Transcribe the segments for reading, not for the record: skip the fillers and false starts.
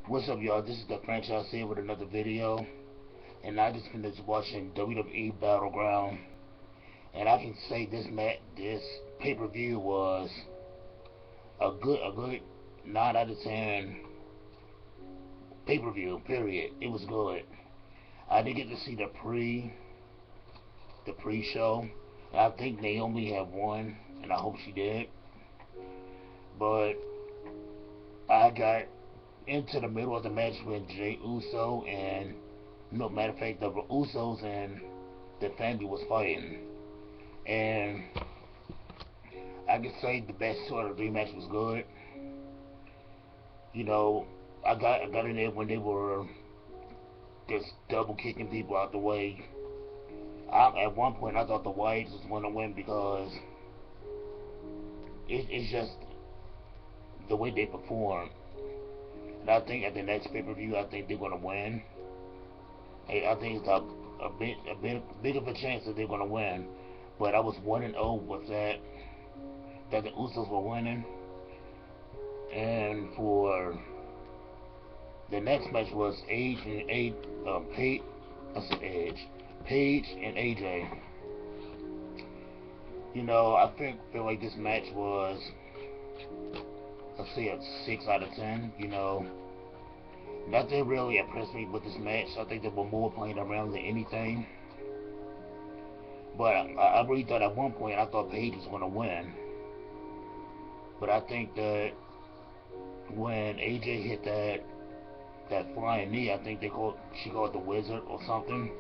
What's up, y'all? This is the franchise here with another video, and I just finished watching WWE Battleground, and I can say this pay-per-view was a good 9 out of 10 pay-per-view. Period. It was good. I did get to see the pre-show. I think Naomi had won, and I hope she did. But I got into the middle of the match with Jey Uso and no matter of fact the Usos and the family was fighting, and I could say the best sort of three match was good. You know, I got in there when they were just double kicking people out the way. At one point I thought the Whites was going to win because it's just the way they perform. And I think at the next pay-per-view, I think they're going to win. I think it's a bit big of a chance that they're going to win. But I was 1-0 with that the Usos were winning. And for the next match was Paige and AJ. You know, I feel like this match was, let's say, a 6 out of 10. You know, nothing really impressed me with this match. I think they were more playing around than anything. But I really thought at one point I thought Paige was going to win. But I think that when AJ hit that flying knee, I think she called the Wizard or something.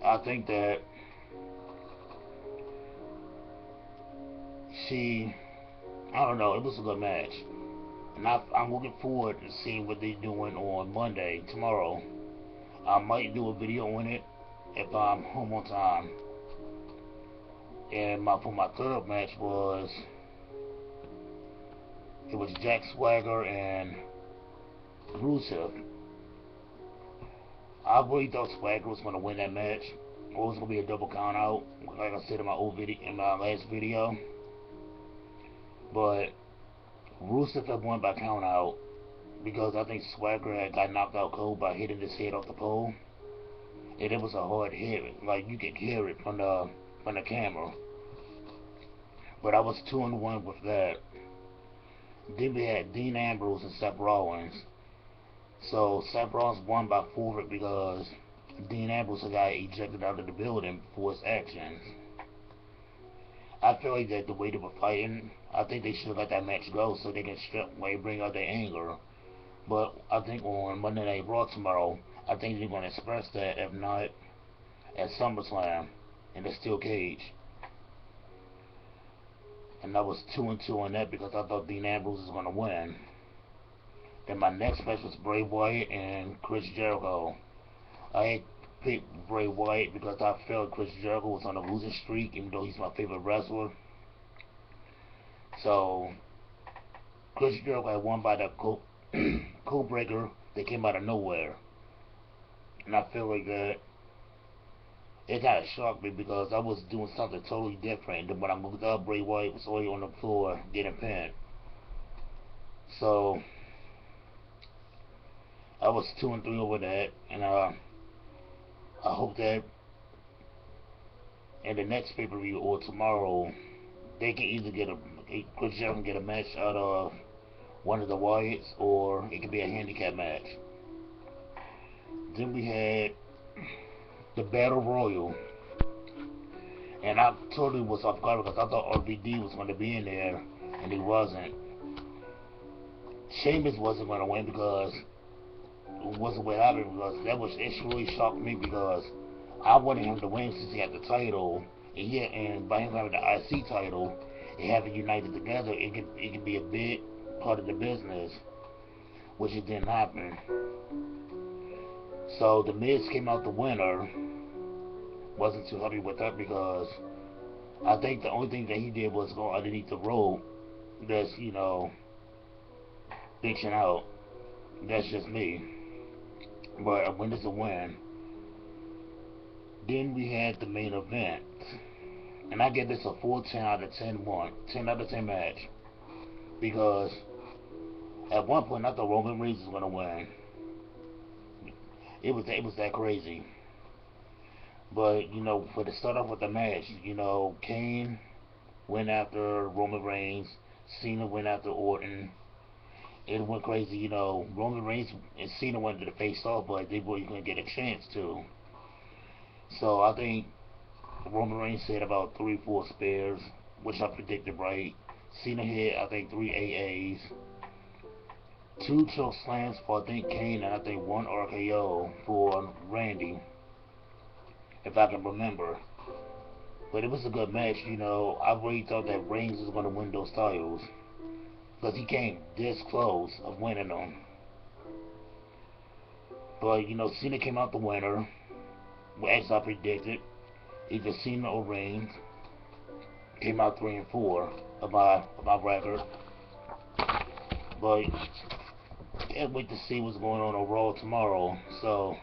I think that I don't know, it was a good match. And I'm looking forward to seeing what they're doing on Monday, tomorrow. I might do a video on it if I'm home on time. And for my third match it was Jack Swagger and Rusev. I really thought Swagger was going to win that match. It was going to be a double count out, like I said in my last video. But Rusev had won by count out because I think Swagger had got knocked out cold by hitting his head off the pole, and it was a hard hit, like you could hear it from the camera. But I was 2-1 with that. Then we had Dean Ambrose and Seth Rollins. So Seth Rollins won by forfeit because Dean Ambrose got ejected out of the building for his actions. I feel like that the way they were fighting, I think they should have let that match go so they can bring out their anger. But I think on Monday Night Raw tomorrow, I think they're going to express that, if not at SummerSlam in the steel cage. And I was 2-2 on that because I thought Dean Ambrose was going to win. Then my next match was Bray Wyatt and Chris Jericho. I had picked Bray Wyatt because I felt Chris Jericho was on a losing streak, even though he's my favorite wrestler. So Chris Jericho had won by the code breaker that came out of nowhere. And I feel like that it kind of shocked me because I was doing something totally different. And when I moved up, Bray Wyatt was already on the floor getting pinned. So I was 2-3 over that, and I hope that in the next pay-per-view or tomorrow they can either Chris Jericho can get a match out of one of the Wyatts, or it could be a handicap match. Then we had the Battle Royal, and I totally was off guard because I thought RVD was going to be in there, and he wasn't. Sheamus wasn't going to win because it wasn't what happened, because it really shocked me because I wanted him to win since he had the title, and by him having the IC title and having united together, it could be a big part of the business, which it didn't happen. So the Miz came out the winner. Wasn't too happy with that because I think the only thing that he did was go underneath the rope. That's bitching out. That's just me. But a win is a win. Then we had the main event, and I give this a 10 out of 10 match because At one point, I thought Roman Reigns was gonna win. It was that crazy. But for to start off with the match, Kane went after Roman Reigns, Cena went after Orton. It went crazy. Roman Reigns and Cena wanted to face off, but they were going to get a chance to. So I think Roman Reigns had about 3-4 spares, which I predicted right. Cena had, I think, 3 AAs, 2 choke slams for, I think, Kane, and I think 1 RKO for Randy, if I can remember. But it was a good match. I really thought that Reigns was going to win those titles, because he came this close of winning them. But, Cena came out the winner, as I predicted. Either Cena or Reigns. Came out 3-4 of my record. But can't wait to see what's going on Raw tomorrow, so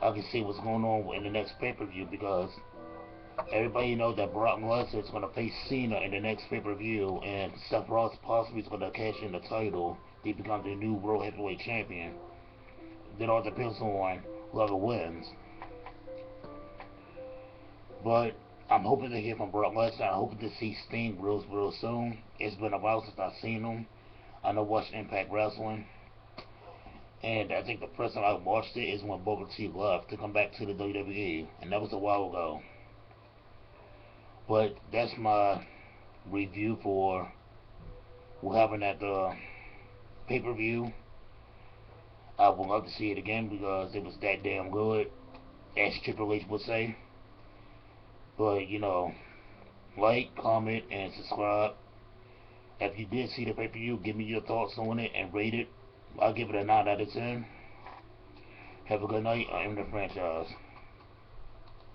I can see what's going on in the next pay-per-view, because everybody knows that Brock Lesnar is going to face Cena in the next pay-per-view, and Seth Rollins possibly is going to cash in the title. He becomes the new World Heavyweight Champion. Then all depends on whoever wins. But I'm hoping to hear from Brock Lesnar. I'm hoping to see Sting real soon. It's been a while since I've seen him. I know watched Impact Wrestling, and I think the first time I watched it is when Booker T left to come back to the WWE, and that was a while ago. But that's my review for what happened at the pay-per-view. I would love to see it again because it was that damn good, as Triple H would say. But, like, comment, and subscribe. If you did see the pay-per-view, give me your thoughts on it and rate it. I'll give it a 9 out of 10. Have a good night. I am the franchise.